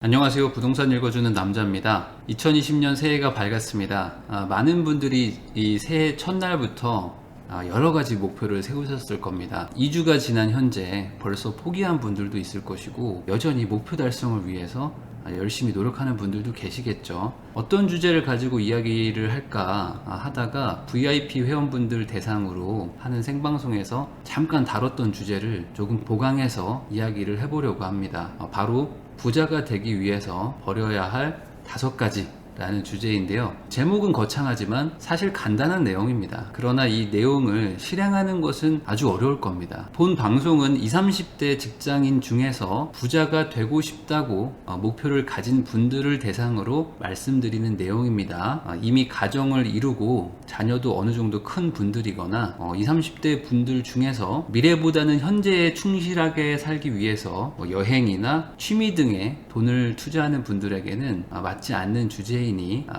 안녕하세요. 부동산 읽어주는 남자입니다. 2020년 새해가 밝았습니다. 많은 분들이 이 새해 첫날부터 여러 가지 목표를 세우셨을 겁니다. 2주가 지난 현재 벌써 포기한 분들도 있을 것이고, 여전히 목표 달성을 위해서 열심히 노력하는 분들도 계시겠죠. 어떤 주제를 가지고 이야기를 할까 하다가 VIP 회원분들 대상으로 하는 생방송에서 잠깐 다뤘던 주제를 조금 보강해서 이야기를 해보려고 합니다. 바로 부자가 되기 위해서 버려야 할 5가지 라는 주제인데요. 제목은 거창하지만 사실 간단한 내용입니다. 그러나 이 내용을 실행하는 것은 아주 어려울 겁니다. 본 방송은 20, 30대 직장인 중에서 부자가 되고 싶다고 목표를 가진 분들을 대상으로 말씀드리는 내용입니다. 이미 가정을 이루고 자녀도 어느 정도 큰 분들이거나 20, 30대 분들 중에서 미래보다는 현재에 충실하게 살기 위해서 여행이나 취미 등에 돈을 투자하는 분들에게는 맞지 않는 주제이니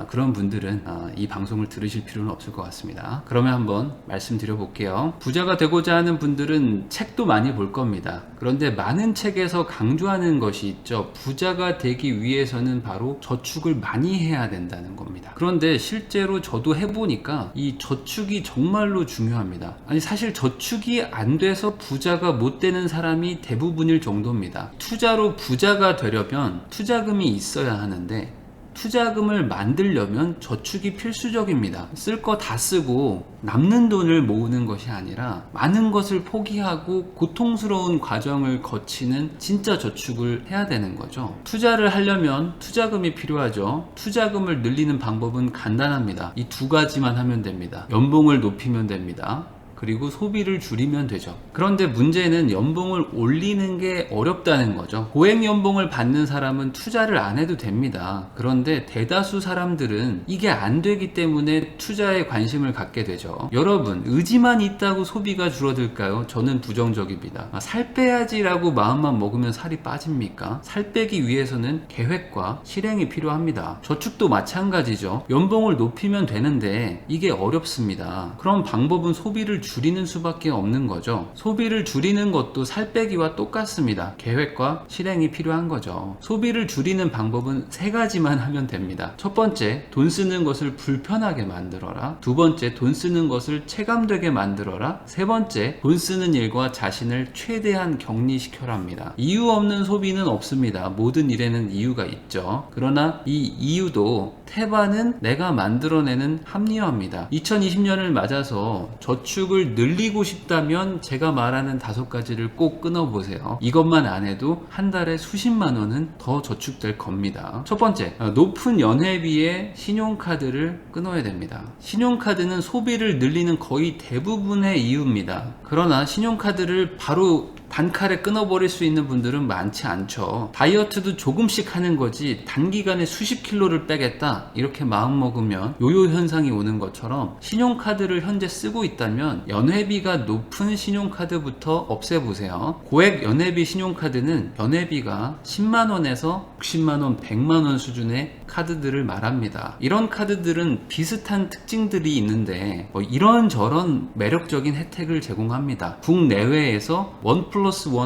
그런 분들은 이 방송을 들으실 필요는 없을 것 같습니다. 그러면 한번 말씀드려 볼게요. 부자가 되고자 하는 분들은 책도 많이 볼 겁니다. 그런데 많은 책에서 강조하는 것이 있죠. 부자가 되기 위해서는 바로 저축을 많이 해야 된다는 겁니다. 그런데 실제로 저도 해보니까 이 저축이 정말로 중요합니다. 아니, 사실 저축이 안 돼서 부자가 못 되는 사람이 대부분일 정도입니다. 투자로 부자가 되려면 투자금이 있어야 하는데, 투자금을 만들려면 저축이 필수적입니다. 쓸 거 다 쓰고 남는 돈을 모으는 것이 아니라 많은 것을 포기하고 고통스러운 과정을 거치는 진짜 저축을 해야 되는 거죠. 투자를 하려면 투자금이 필요하죠. 투자금을 늘리는 방법은 간단합니다. 이 2가지만 하면 됩니다. 연봉을 높이면 됩니다. 그리고 소비를 줄이면 되죠. 그런데 문제는 연봉을 올리는 게 어렵다는 거죠. 고액 연봉을 받는 사람은 투자를 안 해도 됩니다. 그런데 대다수 사람들은 이게 안 되기 때문에 투자에 관심을 갖게 되죠. 여러분, 의지만 있다고 소비가 줄어들까요? 저는 부정적입니다. 살 빼야지라고 마음만 먹으면 살이 빠집니까? 살 빼기 위해서는 계획과 실행이 필요합니다. 저축도 마찬가지죠. 연봉을 높이면 되는데 이게 어렵습니다. 그럼 방법은 소비를 줄이는 수밖에 없는 거죠. 소비를 줄이는 것도 살 빼기와 똑같습니다. 계획과 실행이 필요한 거죠. 소비를 줄이는 방법은 3가지만 하면 됩니다. 첫 번째, 돈 쓰는 것을 불편하게 만들어라. 2번째, 돈 쓰는 것을 체감되게 만들어라. 3번째, 돈 쓰는 일과 자신을 최대한 격리시켜랍니다. 이유 없는 소비는 없습니다. 모든 일에는 이유가 있죠. 그러나 이 이유도 태반은 내가 만들어내는 합리화입니다. 2020년을 맞아서 저축을 늘리고 싶다면 제가 말하는 5가지를 꼭 끊어보세요. 이것만 안 해도 한 달에 수십만 원은 더 저축될 겁니다. 첫 번째, 높은 연회비의 신용카드를 끊어야 됩니다. 신용카드는 소비를 늘리는 거의 대부분의 이유입니다. 그러나 신용카드를 바로 단칼에 끊어버릴 수 있는 분들은 많지 않죠. 다이어트도 조금씩 하는 거지 단기간에 수십 킬로를 빼겠다 이렇게 마음먹으면 요요 현상이 오는 것처럼, 신용카드를 현재 쓰고 있다면 연회비가 높은 신용카드부터 없애보세요. 고액 연회비 신용카드는 연회비가 10만원에서 60만원, 100만원 수준의 카드들을 말합니다. 이런 카드들은 비슷한 특징들이 있는데 이런저런 매력적인 혜택을 제공합니다. 국내외에서 1+1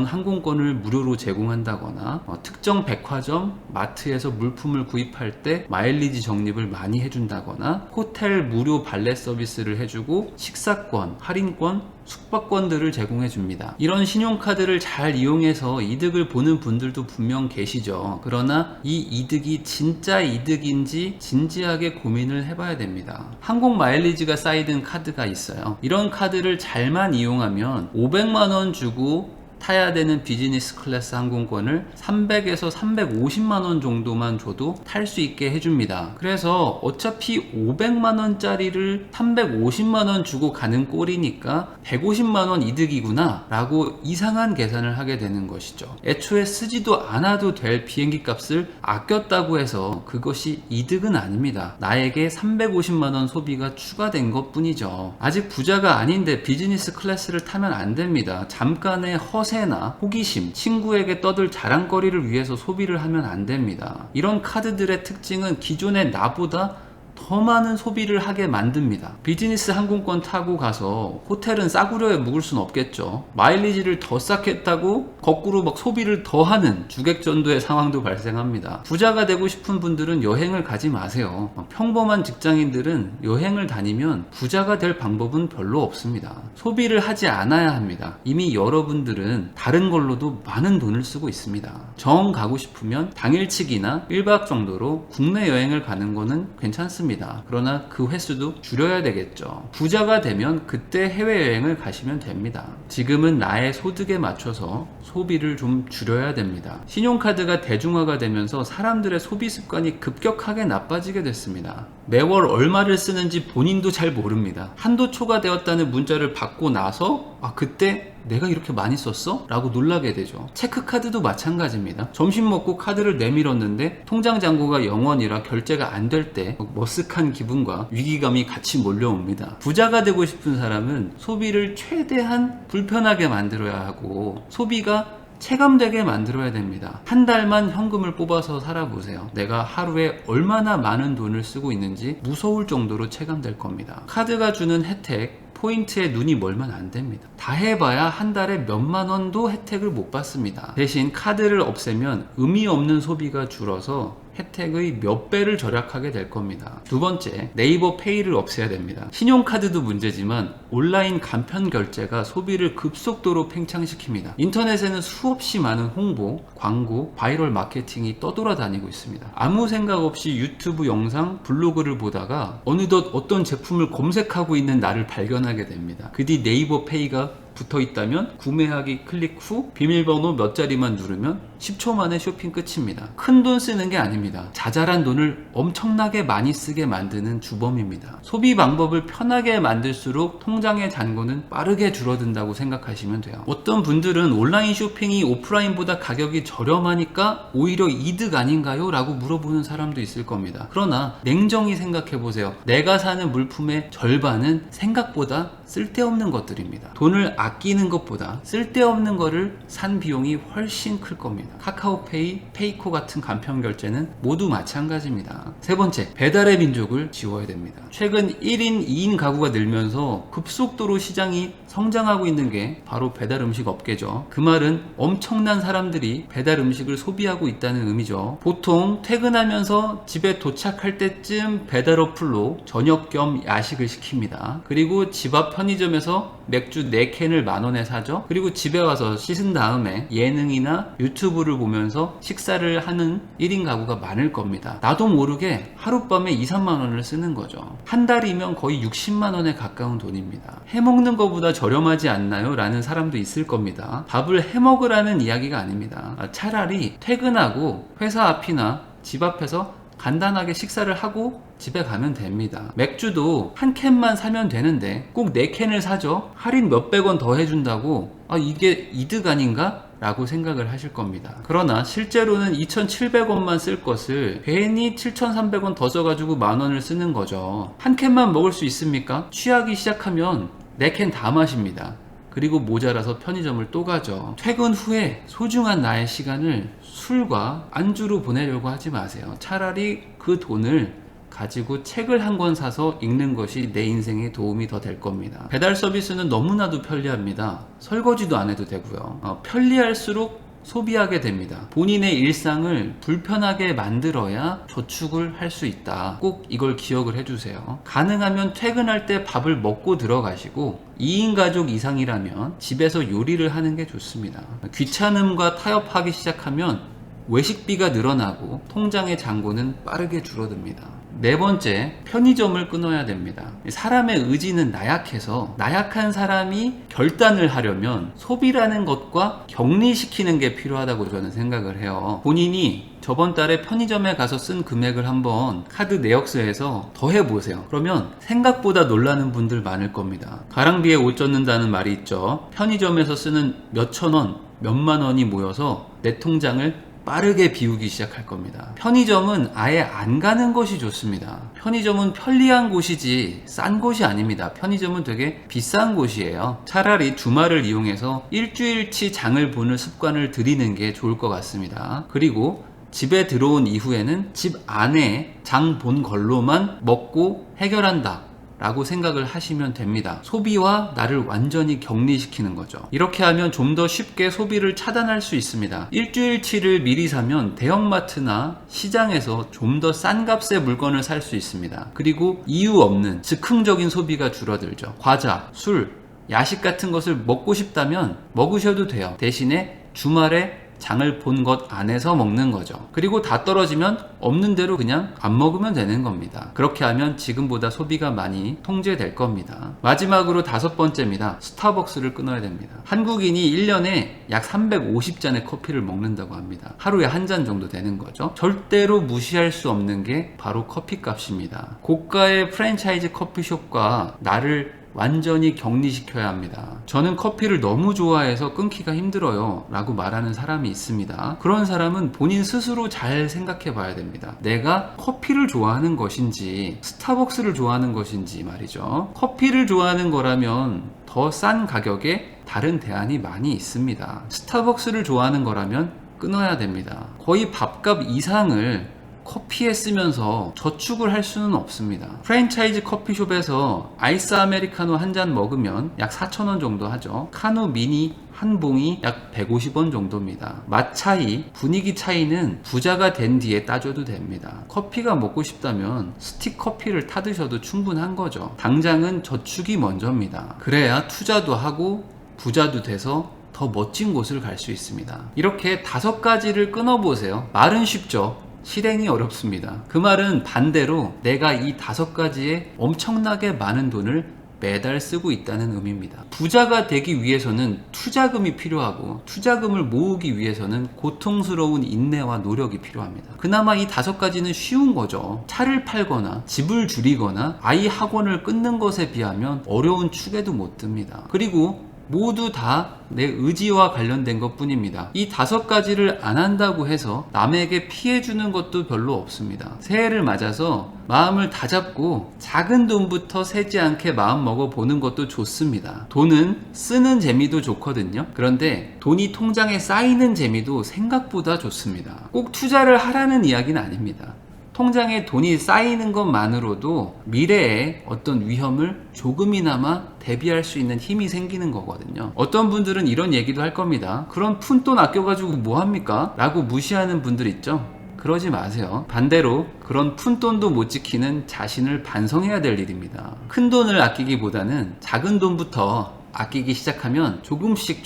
항공권을 무료로 제공한다거나, 특정 백화점, 마트에서 물품을 구입할 때 마일리지 적립을 많이 해준다거나, 호텔 무료 발렛 서비스를 해주고 식사권, 할인권, 숙박권들을 제공해 줍니다. 이런 신용카드를 잘 이용해서 이득을 보는 분들도 분명 계시죠. 그러나 이 이득이 진짜 이득인지 진지하게 고민을 해봐야 됩니다. 항공 마일리지가 쌓이는 카드가 있어요. 이런 카드를 잘만 이용하면 500만원 주고 타야 되는 비즈니스 클래스 항공권을 300에서 350만원 정도만 줘도 탈 수 있게 해줍니다. 그래서 어차피 500만원짜리를 350만원 주고 가는 꼴이니까 150만원 이득이구나 라고 이상한 계산을 하게 되는 것이죠. 애초에 쓰지도 않아도 될 비행기 값을 아꼈다고 해서 그것이 이득은 아닙니다. 나에게 350만원 소비가 추가된 것 뿐이죠. 아직 부자가 아닌데 비즈니스 클래스를 타면 안 됩니다. 잠깐의 허세나 호기심, 친구에게 떠들 자랑거리를 위해서 소비를 하면 안 됩니다. 이런 카드들의 특징은 기존의 나보다 더 많은 소비를 하게 만듭니다. 비즈니스 항공권 타고 가서 호텔은 싸구려에 묵을 순 없겠죠. 마일리지를 더 쌓겠다고 거꾸로 막 소비를 더 하는 주객전도의 상황도 발생합니다. 부자가 되고 싶은 분들은 여행을 가지 마세요. 평범한 직장인들은 여행을 다니면 부자가 될 방법은 별로 없습니다. 소비를 하지 않아야 합니다. 이미 여러분들은 다른 걸로도 많은 돈을 쓰고 있습니다. 정 가고 싶으면 당일치기나 1박 정도로 국내 여행을 가는 거는 괜찮습니다. 그러나 그 횟수도 줄여야 되겠죠. 부자가 되면 그때 해외여행을 가시면 됩니다. 지금은 나의 소득에 맞춰서 소비를 좀 줄여야 됩니다. 신용카드가 대중화가 되면서 사람들의 소비 습관이 급격하게 나빠지게 됐습니다. 매월 얼마를 쓰는지 본인도 잘 모릅니다. 한도 초과되었다는 문자를 받고 나서 그때 내가 이렇게 많이 썼어? 라고 놀라게 되죠. 체크카드도 마찬가지입니다. 점심 먹고 카드를 내밀었는데 통장 잔고가 0원이라 결제가 안 될 때 머쓱한 기분과 위기감이 같이 몰려옵니다. 부자가 되고 싶은 사람은 소비를 최대한 불편하게 만들어야 하고 소비가 체감되게 만들어야 됩니다. 한 달만 현금을 뽑아서 살아보세요. 내가 하루에 얼마나 많은 돈을 쓰고 있는지 무서울 정도로 체감될 겁니다. 카드가 주는 혜택, 포인트에 눈이 멀면 안 됩니다. 다 해봐야 한 달에 몇만 원도 혜택을 못 받습니다. 대신 카드를 없애면 의미 없는 소비가 줄어서 혜택의 몇 배를 절약하게 될 겁니다. 두 번째, 네이버 페이를 없애야 됩니다. 신용카드도 문제지만 온라인 간편 결제가 소비를 급속도로 팽창시킵니다. 인터넷에는 수없이 많은 홍보, 광고, 바이럴 마케팅이 떠돌아다니고 있습니다. 아무 생각 없이 유튜브 영상, 블로그를 보다가 어느덧 어떤 제품을 검색하고 있는 나를 발견하게 됩니다. 그 뒤 네이버 페이가 붙어 있다면 구매하기 클릭 후 비밀번호 몇 자리만 누르면 10초 만에 쇼핑 끝입니다. 큰 돈 쓰는 게 아닙니다. 자잘한 돈을 엄청나게 많이 쓰게 만드는 주범입니다. 소비 방법을 편하게 만들수록 통장의 잔고는 빠르게 줄어든다고 생각하시면 돼요. 어떤 분들은 온라인 쇼핑이 오프라인보다 가격이 저렴하니까 오히려 이득 아닌가요? 라고 물어보는 사람도 있을 겁니다. 그러나 냉정히 생각해 보세요. 내가 사는 물품의 절반은 생각보다 쓸데없는 것들입니다. 돈을 아끼는 것보다 쓸데없는 거를 산 비용이 훨씬 클 겁니다. 카카오페이, 페이코 같은 간편 결제는 모두 마찬가지입니다. 세 번째, 배달의 민족을 지워야 됩니다. 최근 1인, 2인 가구가 늘면서 급속도로 시장이 성장하고 있는 게 바로 배달 음식 업계죠. 그 말은 엄청난 사람들이 배달 음식을 소비하고 있다는 의미죠. 보통 퇴근하면서 집에 도착할 때쯤 배달 어플로 저녁 겸 야식을 시킵니다. 그리고 집 앞 편의점에서 맥주 4캔을 만원에 사죠. 그리고 집에 와서 씻은 다음에 예능이나 유튜브를 보면서 식사를 하는 1인 가구가 많을 겁니다. 나도 모르게 하룻밤에 2, 3만 원을 쓰는 거죠. 한 달이면 거의 60만 원에 가까운 돈입니다. 해먹는 것보다 저렴하지 않나요? 라는 사람도 있을 겁니다. 밥을 해먹으라는 이야기가 아닙니다. 차라리 퇴근하고 회사 앞이나 집 앞에서 간단하게 식사를 하고 집에 가면 됩니다. 맥주도 한 캔만 사면 되는데 꼭 4캔을 사죠. 할인 몇백 원 더 해준다고 이게 이득 아닌가? 라고 생각을 하실 겁니다. 그러나 실제로는 2,700원만 쓸 것을 괜히 7,300원 더 써가지고 만원을 쓰는 거죠. 한 캔만 먹을 수 있습니까? 취하기 시작하면 4캔 다 마십니다. 그리고 모자라서 편의점을 또 가죠. 퇴근 후에 소중한 나의 시간을 술과 안주로 보내려고 하지 마세요. 차라리 그 돈을 가지고 책을 한 권 사서 읽는 것이 내 인생에 도움이 더 될 겁니다. 배달 서비스는 너무나도 편리합니다. 설거지도 안 해도 되고요. 편리할수록 소비하게 됩니다. 본인의 일상을 불편하게 만들어야 저축을 할 수 있다. 꼭 이걸 기억을 해주세요. 가능하면 퇴근할 때 밥을 먹고 들어가시고 2인 가족 이상이라면 집에서 요리를 하는 게 좋습니다. 귀찮음과 타협하기 시작하면 외식비가 늘어나고 통장의 잔고는 빠르게 줄어듭니다. 네 번째, 편의점을 끊어야 됩니다. 사람의 의지는 나약해서 나약한 사람이 결단을 하려면 소비라는 것과 격리시키는 게 필요하다고 저는 생각을 해요. 본인이 저번 달에 편의점에 가서 쓴 금액을 한번 카드 내역서에서 더해보세요. 그러면 생각보다 놀라는 분들 많을 겁니다. 가랑비에 옷 젖는다는 말이 있죠. 편의점에서 쓰는 몇천 원, 몇만 원이 모여서 내 통장을 빠르게 비우기 시작할 겁니다. 편의점은 아예 안 가는 것이 좋습니다. 편의점은 편리한 곳이지 싼 곳이 아닙니다. 편의점은 되게 비싼 곳이에요. 차라리 주말을 이용해서 일주일치 장을 보는 습관을 들이는 게 좋을 것 같습니다. 그리고 집에 들어온 이후에는 집 안에 장 본 걸로만 먹고 해결한다 라고 생각을 하시면 됩니다. 소비와 나를 완전히 격리시키는 거죠. 이렇게 하면 좀 더 쉽게 소비를 차단할 수 있습니다. 일주일치를 미리 사면 대형마트나 시장에서 좀 더 싼 값의 물건을 살 수 있습니다. 그리고 이유 없는 즉흥적인 소비가 줄어들죠. 과자, 술, 야식 같은 것을 먹고 싶다면 먹으셔도 돼요. 대신에 주말에 장을 본 것 안에서 먹는 거죠. 그리고 다 떨어지면 없는 대로 그냥 안 먹으면 되는 겁니다. 그렇게 하면 지금보다 소비가 많이 통제될 겁니다. 마지막으로 5번째입니다. 스타벅스를 끊어야 됩니다. 한국인이 1년에 약 350잔의 커피를 먹는다고 합니다. 하루에 한 잔 정도 되는 거죠. 절대로 무시할 수 없는 게 바로 커피 값입니다. 고가의 프랜차이즈 커피숍과 나를 완전히 격리시켜야 합니다. 저는 커피를 너무 좋아해서 끊기가 힘들어요 라고 말하는 사람이 있습니다. 그런 사람은 본인 스스로 잘 생각해 봐야 됩니다. 내가 커피를 좋아하는 것인지 스타벅스를 좋아하는 것인지 말이죠. 커피를 좋아하는 거라면 더 싼 가격에 다른 대안이 많이 있습니다. 스타벅스를 좋아하는 거라면 끊어야 됩니다. 거의 밥값 이상을 커피에 쓰면서 저축을 할 수는 없습니다. 프랜차이즈 커피숍에서 아이스 아메리카노 한 잔 먹으면 약 4,000원 정도 하죠. 카누 미니 한 봉이 약 150원 정도입니다. 맛 차이, 분위기 차이는 부자가 된 뒤에 따져도 됩니다. 커피가 먹고 싶다면 스틱 커피를 타드셔도 충분한 거죠. 당장은 저축이 먼저입니다. 그래야 투자도 하고 부자도 돼서 더 멋진 곳을 갈 수 있습니다. 이렇게 5가지를 끊어보세요. 말은 쉽죠. 실행이 어렵습니다. 그 말은 반대로 내가 이 5가지에 엄청나게 많은 돈을 매달 쓰고 있다는 의미입니다. 부자가 되기 위해서는 투자금이 필요하고 투자금을 모으기 위해서는 고통스러운 인내와 노력이 필요합니다. 그나마 이 5가지는 쉬운 거죠. 차를 팔거나 집을 줄이거나 아이 학원을 끊는 것에 비하면 어려운 축에도 못 듭니다. 그리고 모두 다 내 의지와 관련된 것 뿐입니다. 이 5가지를 안 한다고 해서 남에게 피해 주는 것도 별로 없습니다. 새해를 맞아서 마음을 다잡고 작은 돈부터 세지 않게 마음 먹어 보는 것도 좋습니다. 돈은 쓰는 재미도 좋거든요. 그런데 돈이 통장에 쌓이는 재미도 생각보다 좋습니다. 꼭 투자를 하라는 이야기는 아닙니다. 통장에 돈이 쌓이는 것만으로도 미래에 어떤 위험을 조금이나마 대비할 수 있는 힘이 생기는 거거든요. 어떤 분들은 이런 얘기도 할 겁니다. 그런 푼돈 아껴가지고 뭐합니까? 라고 무시하는 분들 있죠? 그러지 마세요. 반대로 그런 푼돈도 못 지키는 자신을 반성해야 될 일입니다. 큰 돈을 아끼기보다는 작은 돈부터 아끼기 시작하면 조금씩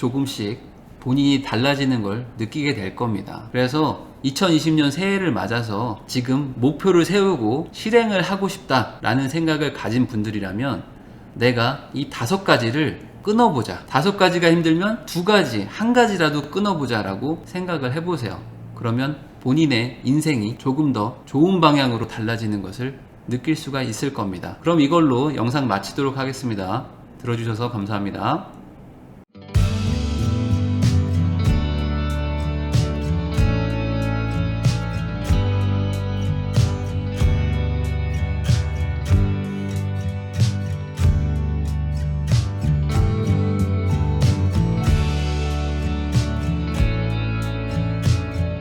본인이 달라지는 걸 느끼게 될 겁니다. 그래서 2020년 새해를 맞아서 지금 목표를 세우고 실행을 하고 싶다라는 생각을 가진 분들이라면 내가 이 5가지를 끊어보자. 5가지가 힘들면 2가지, 1가지라도 끊어보자 라고 생각을 해보세요. 그러면 본인의 인생이 조금 더 좋은 방향으로 달라지는 것을 느낄 수가 있을 겁니다. 그럼 이걸로 영상 마치도록 하겠습니다. 들어주셔서 감사합니다.